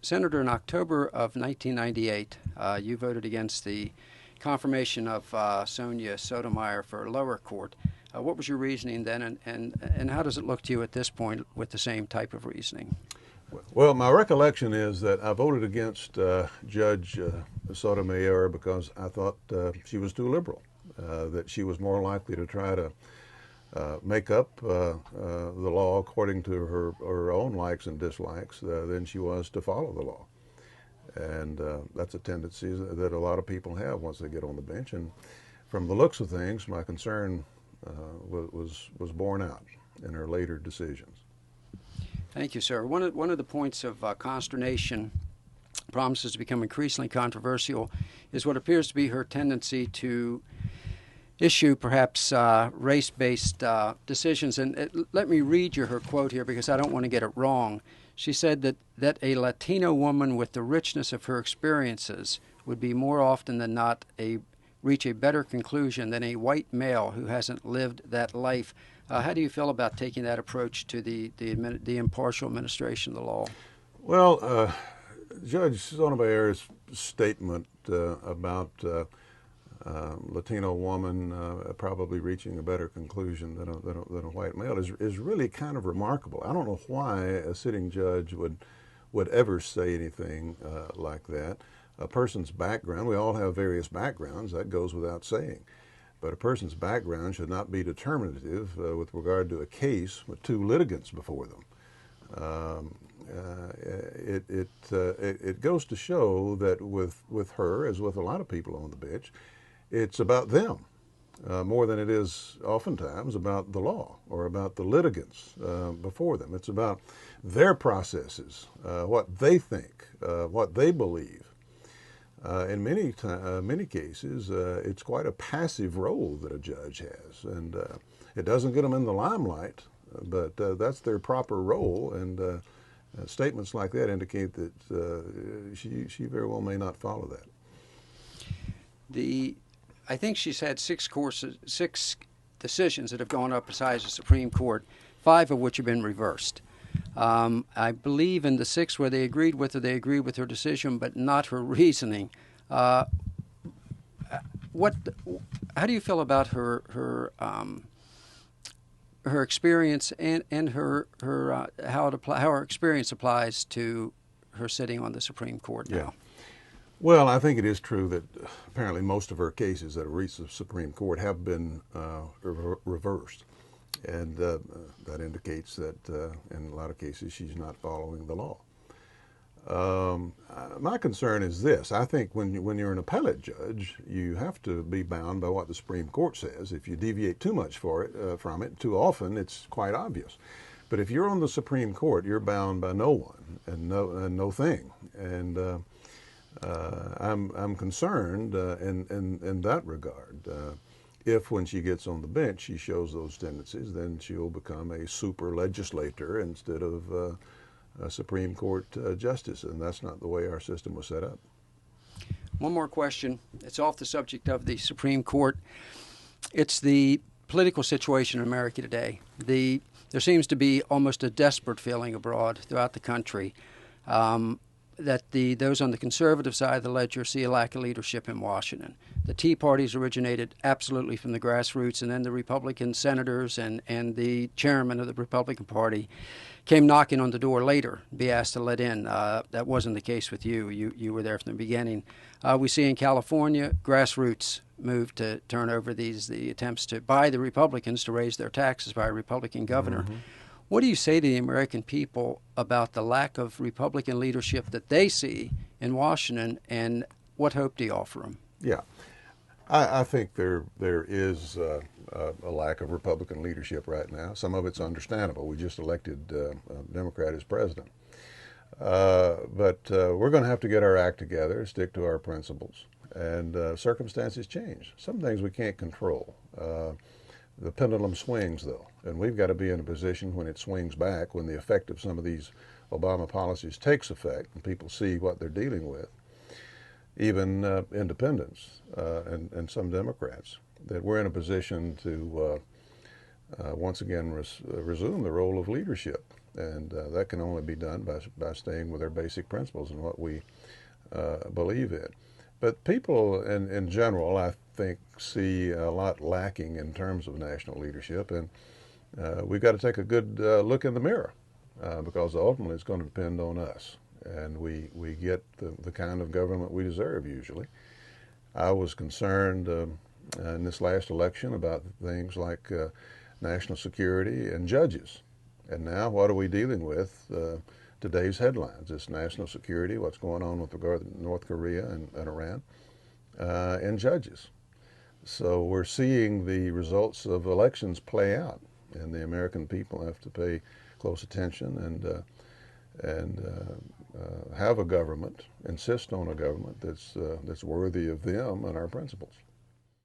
Senator, in October of 1998, you voted against the confirmation of Sonia Sotomayor for lower court. What was your reasoning then, and how does it look to you at this point with the same type of reasoning? Well, my recollection is that I voted against Judge Sotomayor because I thought she was too liberal, that she was more likely to try to make up the law according to her own likes and dislikes than she was to follow the law. And that's a tendency that a lot of people have once they get on the bench. And from the looks of things, my concern was borne out in her later decisions. Thank you, sir. One of the points of consternation, promises to become increasingly controversial, is what appears to be her tendency to issue perhaps race-based decisions. And let me read you her quote here because I don't want to get it wrong. She said that a Latino woman with the richness of her experiences would be more often than not reach a better conclusion than a white male who hasn't lived that life. How do you feel about taking that approach to the impartial administration of the law? Well, Judge Sotomayor's statement about Latino woman probably reaching a better conclusion than a white male is really kind of remarkable. I don't know why a sitting judge would ever say anything like that. A person's background, we all have various backgrounds, that goes without saying. But a person's background should not be determinative with regard to a case with two litigants before them. It goes to show that with her, as with a lot of people on the bench, it's about them more than it is oftentimes about the law or about the litigants before them. It's about their processes, what they think, what they believe. In many cases, it's quite a passive role that a judge has, and it doesn't get them in the limelight, but that's their proper role, and statements like that indicate that she very well may not follow that. I think she's had six decisions that have gone up besides the Supreme Court, 5 of which have been reversed. I believe in the 6 where they agreed with her, they agreed with her decision, but not her reasoning. How do you feel about her experience and how her experience applies to her sitting on the Supreme Court now? Yeah. Well, I think it is true that apparently most of her cases that have reached the Supreme Court have been reversed. And that indicates that in a lot of cases she's not following the law. My concern is this. I think when you're an appellate judge, you have to be bound by what the Supreme Court says. If you deviate too much from it too often, it's quite obvious. But if you're on the Supreme Court, you're bound by no one and no thing. And I'm concerned in that regard. If when she gets on the bench she shows those tendencies, then she'll become a super legislator instead of a Supreme Court justice, and that's not the way our system was set up. One more question. It's off the subject of the Supreme Court. It's the political situation in America today. There seems to be almost a desperate feeling abroad throughout the country that those on the conservative side of the ledger see a lack of leadership in Washington. The Tea Parties originated absolutely from the grassroots, and then the Republican senators and the chairman of the Republican Party came knocking on the door later, be asked to let in. That wasn't the case with you. You were there from the beginning. We see in California, grassroots moved to turn over the attempts by the Republicans to raise their taxes by a Republican governor. Mm-hmm. What do you say to the American people about the lack of Republican leadership that they see in Washington, and what hope do you offer them? Yeah, I think there is a lack of Republican leadership right now. Some of it's understandable. We just elected a Democrat as president. But we're going to have to get our act together, stick to our principles, and circumstances change. Some things we can't control. The pendulum swings, though, and we've got to be in a position when it swings back, when the effect of some of these Obama policies takes effect and people see what they're dealing with, even independents and some Democrats, that we're in a position to once again resume the role of leadership. And that can only be done by staying with our basic principles and what we believe in. But people in general, I think, see a lot lacking in terms of national leadership, and we've got to take a good look in the mirror because ultimately it's going to depend on us, and we get the kind of government we deserve usually. I was concerned in this last election about things like national security and judges, and now what are we dealing with? Today's headlines. It's national security, what's going on with regard to North Korea and Iran, and judges. So we're seeing the results of elections play out, and the American people have to pay close attention and have a government, insist on a government that's worthy of them and our principles.